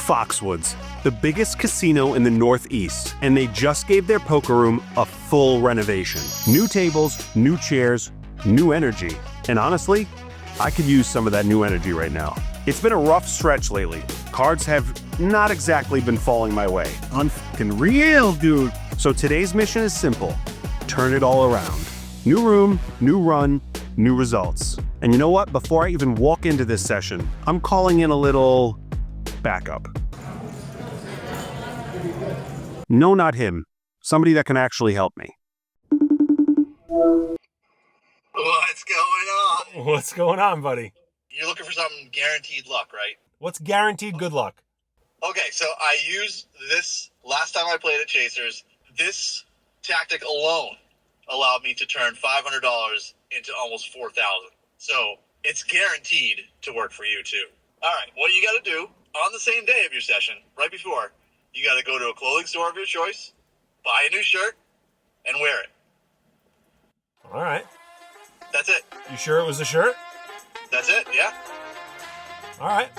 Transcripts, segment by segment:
Foxwoods, the biggest casino in the Northeast, and they just gave their poker room a full renovation. New tables, new chairs, new energy. And honestly, I could use some of that new energy right now. It's been a rough stretch lately. Cards have not exactly been falling my way. Unfucking real, dude. So today's mission is simple. Turn it all around. New room, new run, new results. And you know what? Before I even walk into this session, I'm calling in a little backup. No, not him. Somebody that can actually help me. What's going on? What's going on, buddy? You're looking for something guaranteed luck, right? What's guaranteed good luck? Okay, so I used this last time I played at Chasers. This tactic alone allowed me to turn $500 into almost $4,000. So it's guaranteed to work for you too. All right, what you got to do on the same day of your session, right before, you got to go to a clothing store of your choice, buy a new shirt, and wear it. All right. That's it. You sure it was a shirt? That's it, yeah. All right.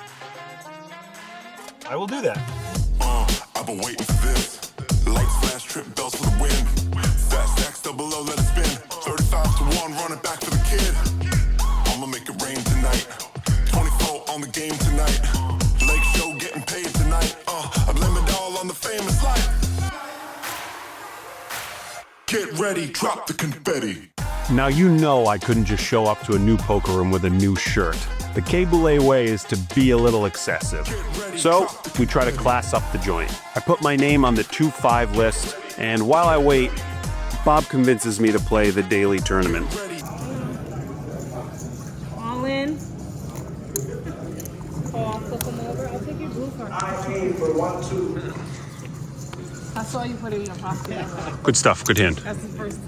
I will do that. I've been waiting for this. Lights flash, trip bells for the win. Fat stacks double low, let it spin. 35 to 1, running back for the kid. I'ma make it rain tonight. 24 on the game tonight. Lake show getting paid tonight. I blame it all on the famous life. Get ready, drop the confetti. Now you know I couldn't just show up to a new poker room with a new shirt. The K-Boulay way is to be a little excessive. So we try to class up the joint. I put my name on the 2-5 list, and while I wait, Bob convinces me to play the daily tournament. All in. Oh, I'll flip them over. I'll take your blue card. I came for 1-2. I saw you put it in your pocket. Good stuff, good hand. That's the first.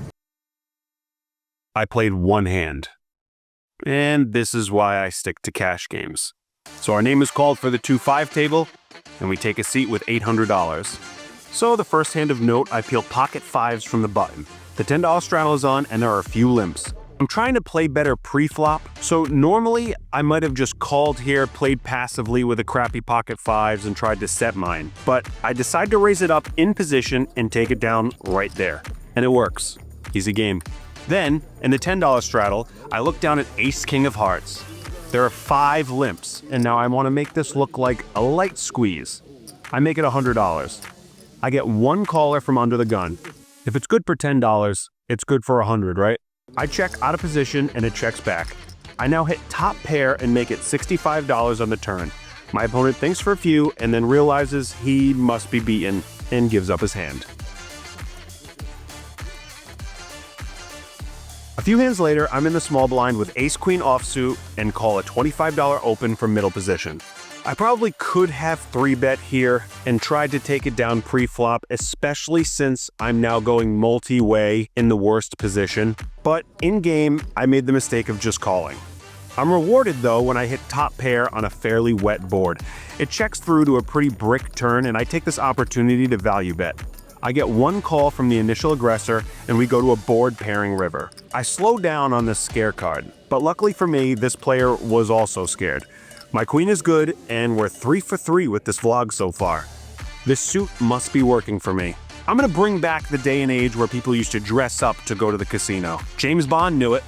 I played one hand. And this is why I stick to cash games. So our name is called for the 2-5 table, and we take a seat with $800. So the first hand of note, I peel pocket fives from the button. The $10 straddle is on, and there are a few limps. I'm trying to play better pre-flop, so normally I might have just called here, played passively with a crappy pocket fives, and tried to set mine. But I decide to raise it up in position and take it down right there. And it works. Easy game. Then, in the $10 straddle, I look down at Ace-King of Hearts. There are 5 limps, and now I want to make this look like a light squeeze. I make it $100. I get one caller from under the gun. If it's good for $10, it's good for $100, right? I check out of position, and it checks back. I now hit top pair and make it $65 on the turn. My opponent thinks for a few, and then realizes he must be beaten, and gives up his hand. A few hands later, I'm in the small blind with ace-queen offsuit and call a $25 open from middle position. I probably could have 3-bet here and tried to take it down pre-flop, especially since I'm now going multi-way in the worst position. But in-game, I made the mistake of just calling. I'm rewarded though when I hit top pair on a fairly wet board. It checks through to a pretty brick turn, and I take this opportunity to value bet. I get one call from the initial aggressor, and we go to a board pairing river. I slow down on this scare card, but luckily for me, this player was also scared. My queen is good, and we're 3 for 3 with this vlog so far. This suit must be working for me. I'm gonna bring back the day and age where people used to dress up to go to the casino. James Bond knew it,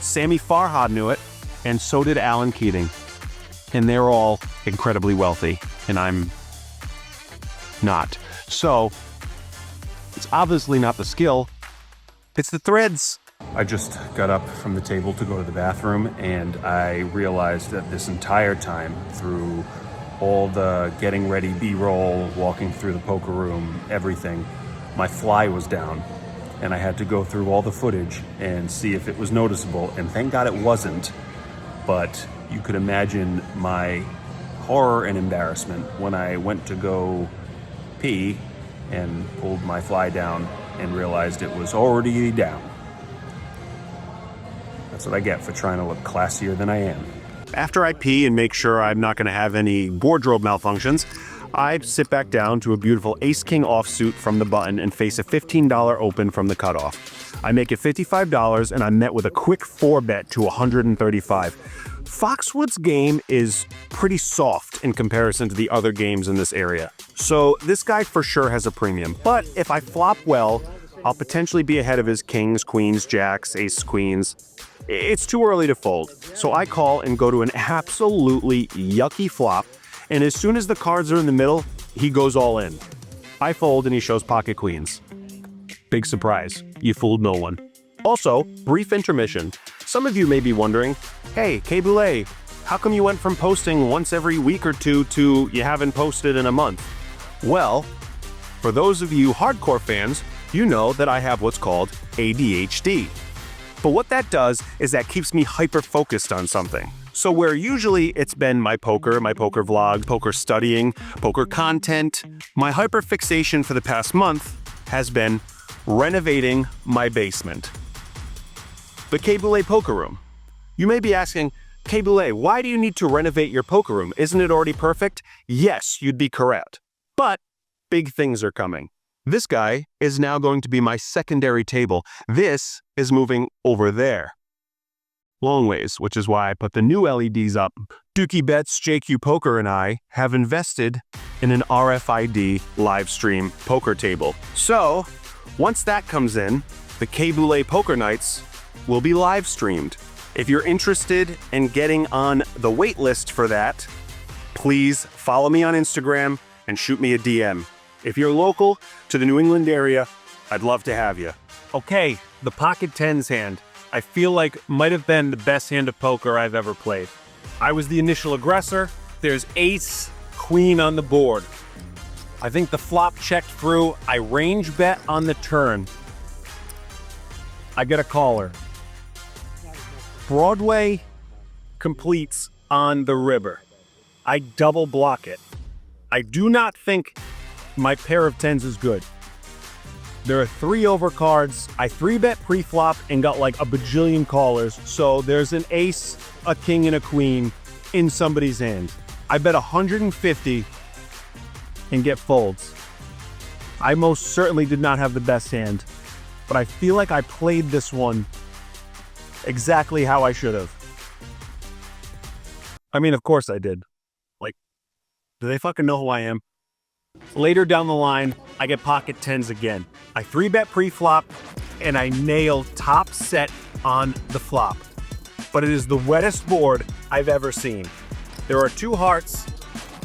Sammy Farhad knew it, and so did Alan Keating. And they're all incredibly wealthy, and I'm not. So, it's obviously not the skill, it's the threads. I just got up from the table to go to the bathroom, and I realized that this entire time, through all the getting ready B-roll, walking through the poker room, everything, my fly was down. And I had to go through all the footage and see if it was noticeable, and thank God it wasn't. But you could imagine my horror and embarrassment when I went to go pee and pulled my fly down and realized it was already down. That's what I get for trying to look classier than I am. After I pee and make sure I'm not gonna have any wardrobe malfunctions, I sit back down to a beautiful ace-king offsuit from the button and face a $15 open from the cutoff. I make it $55, and I'm met with a quick 4-bet to $135. Foxwoods game is pretty soft in comparison to the other games in this area. So this guy for sure has a premium. But if I flop well, I'll potentially be ahead of his kings, queens, jacks, ace, queens. It's too early to fold. So I call and go to an absolutely yucky flop. And as soon as the cards are in the middle, he goes all in. I fold and he shows pocket queens. Big surprise, you fooled no one. Also, brief intermission. Some of you may be wondering, hey, K-Boulay, how come you went from posting once every week or two to you haven't posted in a month? Well, for those of you hardcore fans, you know that I have what's called ADHD. But what that does is that keeps me hyper-focused on something. So where usually it's been my poker vlog, poker studying, poker content, my hyperfixation for the past month has been renovating my basement. The K-Boulay poker room. You may be asking, K-Boulay, why do you need to renovate your poker room? Isn't it already perfect? Yes, you'd be correct. But big things are coming. This guy is now going to be my secondary table. This is moving over there. Long ways, which is why I put the new LEDs up. Dookie Bets, JQ Poker, and I have invested in an RFID live stream poker table. So, once that comes in, the K-Boulay Poker Nights will be live streamed. If you're interested in getting on the wait list for that, please follow me on Instagram and shoot me a DM. If you're local to the New England area, I'd love to have you. Okay, the pocket tens hand. I feel like might have been the best hand of poker I've ever played. I was the initial aggressor. There's ace, queen on the board. I think the flop checked through. I range bet on the turn. I get a caller. Broadway completes on the river. I double block it. I do not think my pair of tens is good. There are 3 over cards. I 3-bet pre-flop and got like a bajillion callers. So there's an ace, a king, and a queen in somebody's hand. I bet 150 and get folds. I most certainly did not have the best hand, but I feel like I played this one exactly how I should have. I mean, of course I did. Like, do they fucking know who I am? Later down the line, I get pocket tens again. I 3-bet pre-flop, and I nail top set on the flop. But it is the wettest board I've ever seen. There are 2 hearts,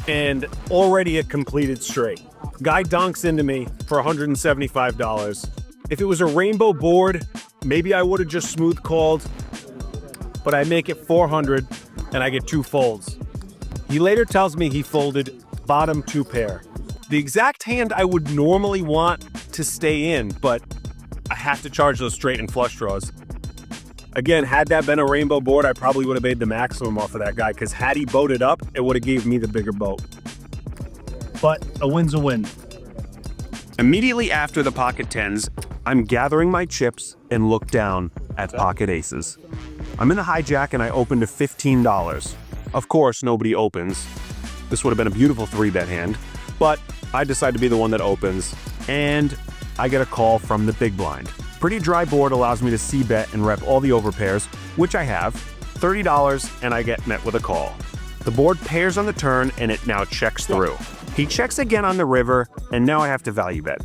and already a completed straight. Guy donks into me for $175. If it was a rainbow board, maybe I would have just smooth called, but I make it 400, and I get 2 folds. He later tells me he folded bottom 2 pair. The exact hand I would normally want to stay in, but I have to charge those straight and flush draws. Again, had that been a rainbow board, I probably would have made the maximum off of that guy, because had he boated up, it would have gave me the bigger boat. But a win's a win. Immediately after the pocket tens, I'm gathering my chips and look down at pocket aces. I'm in the hijack and I open to $15. Of course, nobody opens. This would have been a beautiful 3-bet hand, but I decide to be the one that opens, and I get a call from the big blind. Pretty dry board allows me to c-bet and rep all the overpairs, which I have, $30, and I get met with a call. The board pairs on the turn, and it now checks through. He checks again on the river, and now I have to value bet.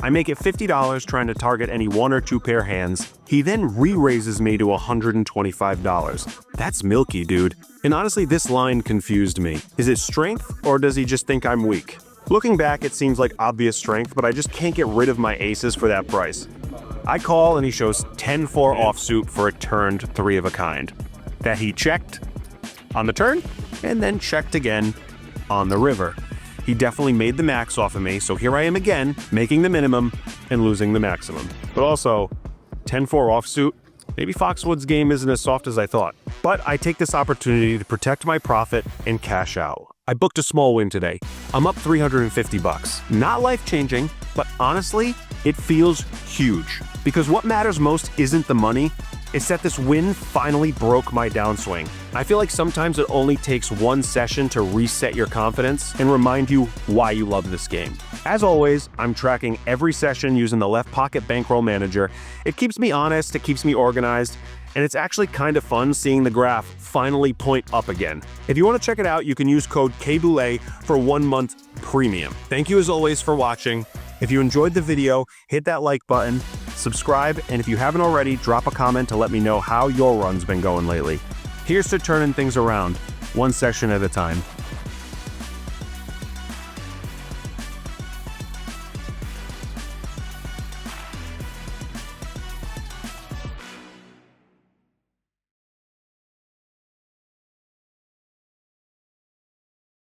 I make it $50 trying to target any 1 or 2 pair hands. He then re-raises me to $125. That's milky, dude. And honestly, this line confused me. Is it strength, or does he just think I'm weak? Looking back, it seems like obvious strength, but I just can't get rid of my aces for that price. I call and he shows 10-4 offsuit for a turned 3 of a kind. That he checked on the turn, and then checked again on the river. He definitely made the max off of me, so here I am again, making the minimum and losing the maximum. But also, 10-4 offsuit, maybe Foxwoods' game isn't as soft as I thought. But I take this opportunity to protect my profit and cash out. I booked a small win today. I'm up $350. Not life-changing, but honestly, it feels huge. Because what matters most isn't the money, it's that this win finally broke my downswing. I feel like sometimes it only takes one session to reset your confidence and remind you why you love this game. As always, I'm tracking every session using the left pocket bankroll manager. It keeps me honest, it keeps me organized, and it's actually kind of fun seeing the graph finally point up again. If you want to check it out, you can use code KBOULE for 1 month premium. Thank you as always for watching. If you enjoyed the video, hit that like button, subscribe, and if you haven't already, drop a comment to let me know how your run's been going lately. Here's to turning things around, one session at a time.